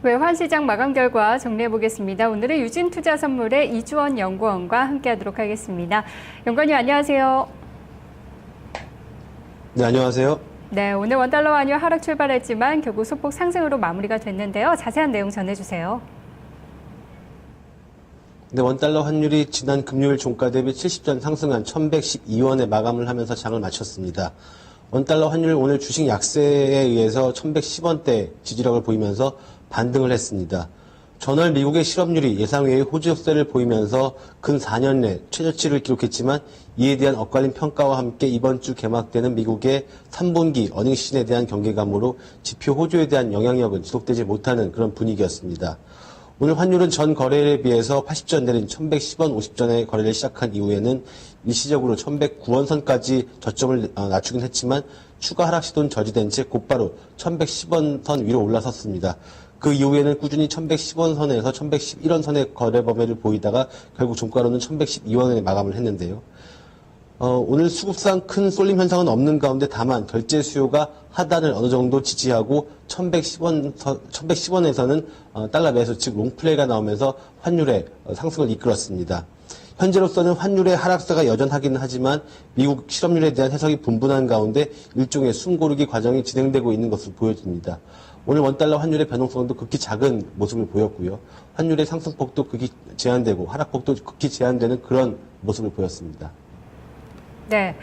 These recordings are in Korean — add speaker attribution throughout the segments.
Speaker 1: 외환시장 마감 결과 정리해 보겠습니다. 오늘은 유진투자선물의 이주원 연구원과 함께하도록 하겠습니다. 연구원님 안녕하세요.
Speaker 2: 네, 안녕하세요.
Speaker 1: 네, 오늘 원달러 환율 하락 출발했지만 결국 소폭 상승으로 마무리가 됐는데요. 자세한 내용 전해주세요.
Speaker 2: 네, 원달러 환율이 지난 금요일 종가 대비 70전 상승한 1112원에 마감을 하면서 장을 마쳤습니다. 원달러 환율 오늘 주식 약세에 의해서 1110원대 지지력을 보이면서 반등을 했습니다. 전월 미국의 실업률이 예상 외의 호조세를 보이면서 근 4년 내 최저치를 기록했지만 이에 대한 엇갈린 평가와 함께 이번 주 개막되는 미국의 3분기 어닝 시즌에 대한 경계감으로 지표 호조에 대한 영향력은 지속되지 못하는 그런 분위기였습니다. 오늘 환율은 전 거래일에 비해서 80전 내린 1110원 50전에 거래를 시작한 이후에는 일시적으로 1109원 선까지 저점을 낮추긴 했지만 추가 하락 시도는 저지된 채 곧바로 1110원 선 위로 올라섰습니다. 그 이후에는 꾸준히 1110원 선에서 1111원 선의 거래 범위를 보이다가 결국 종가로는 1112원에 마감을 했는데요. 오늘 수급상 큰 쏠림 현상은 없는 가운데 다만 결제 수요가 하단을 어느 정도 지지하고 1110원에서는 달러 매수 즉 롱플레이가 나오면서 환율의 상승을 이끌었습니다. 현재로서는 환율의 하락세가 여전하기는 하지만 미국 실업률에 대한 해석이 분분한 가운데 일종의 숨고르기 과정이 진행되고 있는 것으로 보여집니다. 오늘 원달러 환율의 변동성도 극히 작은 모습을 보였고요. 환율의 상승폭도 극히 제한되고 하락폭도 극히 제한되는 그런 모습을 보였습니다.
Speaker 1: 네,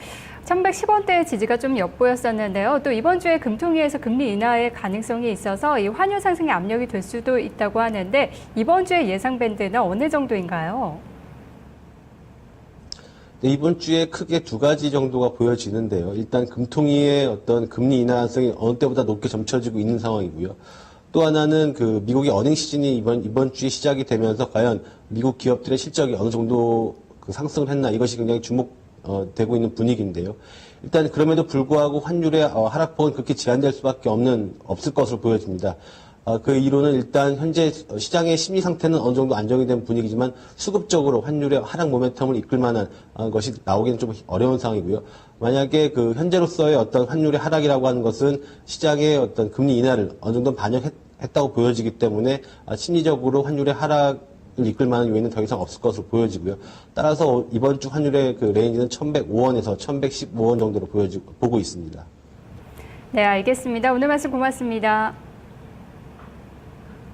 Speaker 1: 1110원대의 지지가 좀 엿보였었는데요. 또 이번 주에 금통위에서 금리 인하의 가능성이 있어서 이 환율 상승의 압력이 될 수도 있다고 하는데 이번 주의 예상 밴드는 어느 정도인가요?
Speaker 2: 네, 이번 주에 크게 두 가지 정도가 보여지는데요. 일단 금통위의 어떤 금리 인하 가능성이 어느 때보다 높게 점쳐지고 있는 상황이고요. 또 하나는 그 미국의 어닝 시즌이 이번 주에 시작이 되면서 과연 미국 기업들의 실적이 어느 정도 그 상승을 했나 이것이 굉장히 주목되고 있는 분위기인데요. 일단 그럼에도 불구하고 환율의 하락폭은 그렇게 제한될 수밖에 없을 것으로 보여집니다. 그 이유는 일단 현재 시장의 심리 상태는 어느 정도 안정이 된 분위기지만 수급적으로 환율의 하락 모멘텀을 이끌 만한 것이 나오기는 좀 어려운 상황이고요. 만약에 그 현재로서의 어떤 환율의 하락이라고 하는 것은 시장의 어떤 금리 인하를 어느 정도 반영했다고 보여지기 때문에 심리적으로 환율의 하락을 이끌 만한 요인은 더 이상 없을 것으로 보여지고요. 따라서 이번 주 환율의 그 레인지는 1105원에서 1115원 정도로 보고 있습니다.
Speaker 1: 네, 알겠습니다. 오늘 말씀 고맙습니다.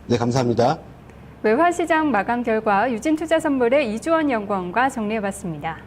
Speaker 2: 네, 감사합니다.
Speaker 1: 외환시장 마감 결과 유진투자선물의 이주원 연구원과 정리해봤습니다.